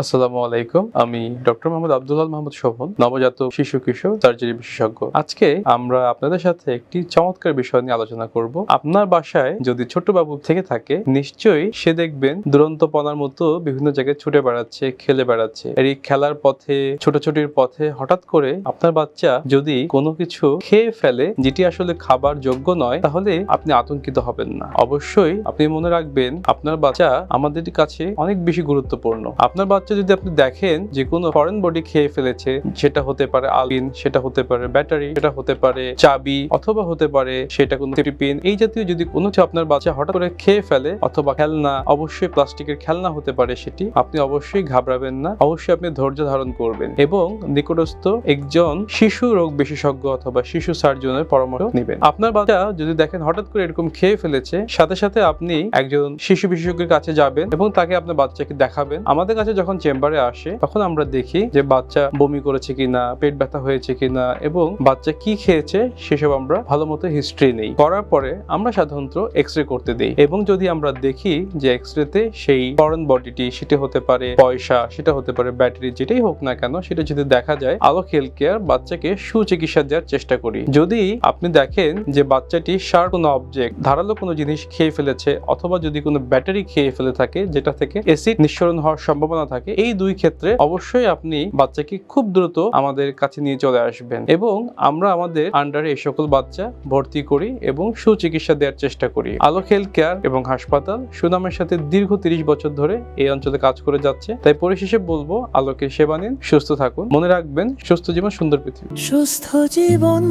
আসসালামু আলাইকুম। আমি ডক্টর মোহাম্মদ আব্দুল্লাহ মাহমুদ শোভন, নবজাতক শিশু কিশোর সার্জারি বিশেষজ্ঞ। আজকে আমরা আপনাদের সাথে একটি চমৎকার বিষয় নিয়ে আলোচনা করব। আপনার বাসায় যদি ছোট বাবু থেকে থাকে, নিশ্চয়ই সে দেখবেন দুরন্তপনার মতো বিভিন্ন জায়গায় ছুটে বেড়াচ্ছে, খেলে বেড়াচ্ছে। এই খেলার পথে, ছোটাছুটির পথে হঠাৎ করে আপনার বাচ্চা যদি কোনো কিছু খেয়ে ফেলে যেটি আসলে খাবার যোগ্য নয়, তাহলে আপনি আতঙ্কিত হবেন না। অবশ্যই আপনি মনে রাখবেন আপনার বাচ্চা আমাদের কাছে অনেক বেশি গুরুত্বপূর্ণ। আপনার বাচ্চা যদি আপনি দেখেন যে কোনো ফরেন বডি খেয়ে ফেলেছে, সেটা হতে পারে আলবিন, সেটা হতে পারে ব্যাটারি, সেটা হতে পারে চাবি, অথবা হতে পারে সেটা কোনো টিফিন, এই জাতীয় যদি কোনো কিছু আপনার বাচ্চা হঠাৎ করে খেয়ে ফেলে, অথবা খেলনা, অবশ্যই প্লাস্টিকের খেলনা হতে পারে সেটি, আপনি অবশ্যই ঘাবড়াবেন না। অবশ্যই আপনি ধৈর্য ধারণ করবেন এবং নিকটস্থ একজন শিশু রোগ বিশেষজ্ঞ অথবা শিশু সার্জনের পরামর্শ নেবেন। আপনার বাচ্চা যদি দেখেন হঠাৎ করে এরকম খেয়ে ফেলেছে, সাথে সাথে আপনি একজন শিশু বিশেষজ্ঞের কাছে যাবেন এবং তাকে আপনার বাচ্চাকে দেখাবেন। আমাদের কাছে যখন চেম্বারে আসে তখন আমরা দেখি যে বাচ্চা বমি করেছে কিনা, পেট ব্যথা হয়েছে কিনা এবং বাচ্চা কি খেয়েছে সেসব আমরা ভালো মতো হিস্ট্রি নেই। করার পরে আমরা সাধারণত এক্স-রে করতে দেই এবং যদি আমরা দেখি যে এক্স-রেতে সেই ফরেন বডিটি, সেটা হতে পারে পয়সা, সেটা হতে পারে ব্যাটারি, যেটাই হোক না কেন, সেটা যদি দেখা যায়, আলোক হেলথ কেয়ার বাচ্চাকে সুচিকিৎসা দেওয়ার চেষ্টা করি। যদি আপনি দেখেন যে বাচ্চাটি শার্প কোনো অবজেক্ট, ধারালো কোনো জিনিস খেয়ে ফেলেছে, অথবা যদি কোনো ব্যাটারি খেয়ে ফেলে থাকে যেটা থেকে অ্যাসিড নিঃসরণ হওয়ার সম্ভাবনা থাকে, এই দুই ক্ষেত্রে অবশ্যই আপনি বাচ্চাকে খুব দ্রুত আমাদের কাছে নিয়ে চলে আসবেন এবং আমরা আমাদের আন্ডারে এই সকল বাচ্চা ভর্তি করি এবং সুচিকিৎসা দেওয়ার চেষ্টা করি। আলোক হেলথ কেয়ার এবং হাসপাতাল সুনামের সাথে দীর্ঘ 30 বছর ধরে এই অঞ্চলে কাজ করে যাচ্ছে। তাই পরিশেষে বলবো, আলোকের সেবা নিন, সুস্থ থাকুন। মনে রাখবেন, সুস্থ জীবন সুন্দর পৃথিবী। সুস্থ জীবন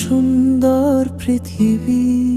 সুন্দর পৃথিবী।